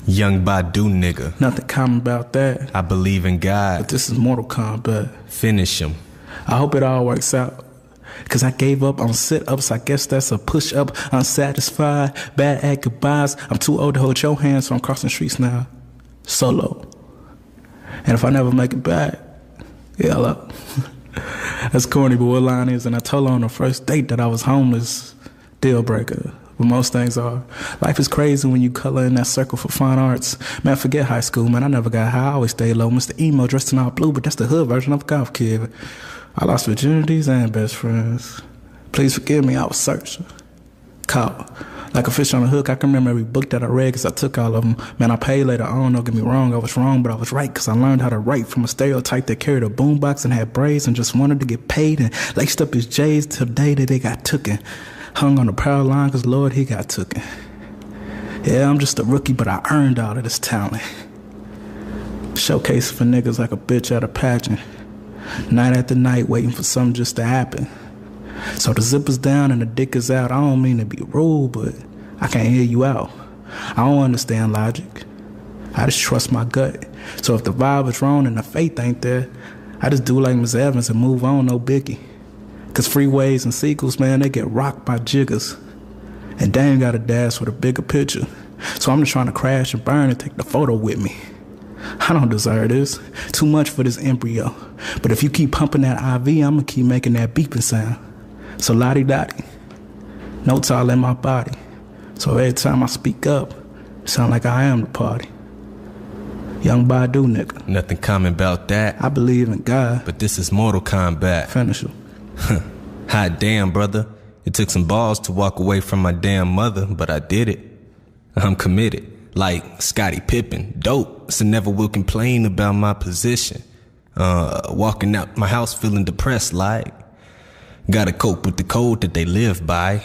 Young Badu nigga. Nothing common about that. I believe in God. But this is Mortal Kombat. Finish him. I hope it all works out. Cause I gave up on sit-ups, I guess that's a push-up. Unsatisfied, bad at goodbyes. I'm too old to hold your hand, so I'm crossing streets now. Solo. And if I never make it back, yell up. That's corny, but what line is? And I told her on the first date that I was homeless. Deal breaker. But most things are. Life is crazy when you color in that circle for fine arts. Man, forget high school, man. I never got high. I always stayed low. Mr. Emo dressed in all blue, but that's the hood version of a golf kid. I lost virginities and best friends. Please forgive me, I was searching. Caught. Like a fish on a hook, I can remember every book that I read because I took all of them. Man, I paid later on, don't get me wrong, I was wrong, but I was right because I learned how to write from a stereotype that carried a boombox and had braids and just wanted to get paid and laced up his J's till the day that they got tooken. Hung on the power line because Lord, he got tooken. Yeah, I'm just a rookie, but I earned all of this talent. Showcase for niggas like a bitch at a pageant. Night after night waiting for something just to happen. So the zipper's down and the dick is out. I don't mean to be rude, but I can't hear you out. I don't understand logic. I just trust my gut. So if the vibe is wrong and the faith ain't there, I just do like Miss Evans and move on, no biggie. Cause freeways and sequels, man, they get rocked by jiggers. And they ain't got a dash with a bigger picture. So I'm just trying to crash and burn and take the photo with me. I don't deserve this. Too much for this embryo. But if you keep pumping that IV, I'ma keep making that beeping sound. So lottie-dottie. Notes all in my body. So every time I speak up, it sound like I am the party. Young Badu nigga. Nothing common about that. I believe in God. But this is Mortal Kombat. Finish him. Hot damn, brother. It took some balls to walk away from my damn mother, but I did it. I'm committed. Like Scottie Pippen, dope, so never will complain about my position. Walking out my house feeling depressed like gotta cope with the code that they live by.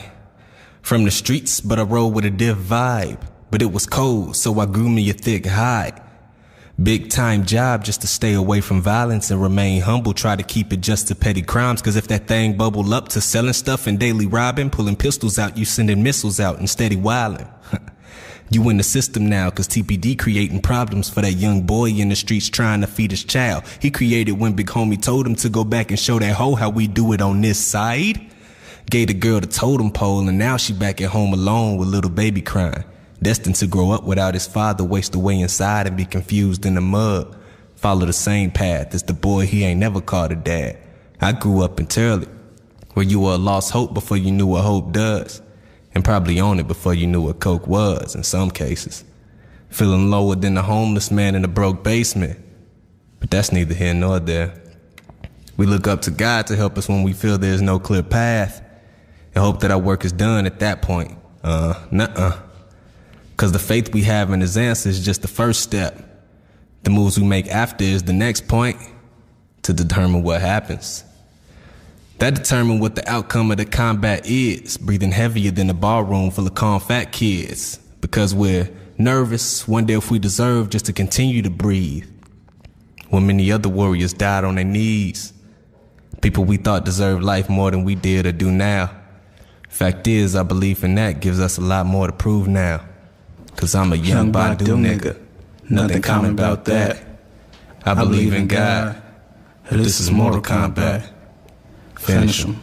From the streets, but I roll with a div vibe. But it was cold, so I grew me a thick hide. Big time job just to stay away from violence and remain humble. Try to keep it just to petty crimes, cause if that thing bubble up to selling stuff and daily robbing, pulling pistols out, you sending missiles out and steady wildin'. You in the system now, cause TPD creating problems for that young boy in the streets trying to feed his child. He created when big homie told him to go back and show that hoe how we do it on this side. Gave the girl the totem pole and now she back at home alone with little baby crying. Destined to grow up without his father, waste away inside and be confused in the mud. Follow the same path as the boy he ain't never called a dad. I grew up in Turley, where you were a lost hope before you knew what hope does. And probably on it before you knew what coke was, in some cases. Feeling lower than the homeless man in a broke basement. But that's neither here nor there. We look up to God to help us when we feel there's no clear path. And hope that our work is done at that point. Nuh-uh. Cause the faith we have in his answer is just the first step. The moves we make after is the next point to determine what happens. That determines what the outcome of the combat is, breathing heavier than a ballroom full of calm fat kids. Because we're nervous, wonder if we deserve just to continue to breathe. When many other warriors died on their knees. People we thought deserved life more than we did or do now. Fact is, our belief in that gives us a lot more to prove now. Cause I'm a young Badu nigga. Nothing common about that. I believe in God. This is Mortal Kombat. Finish him.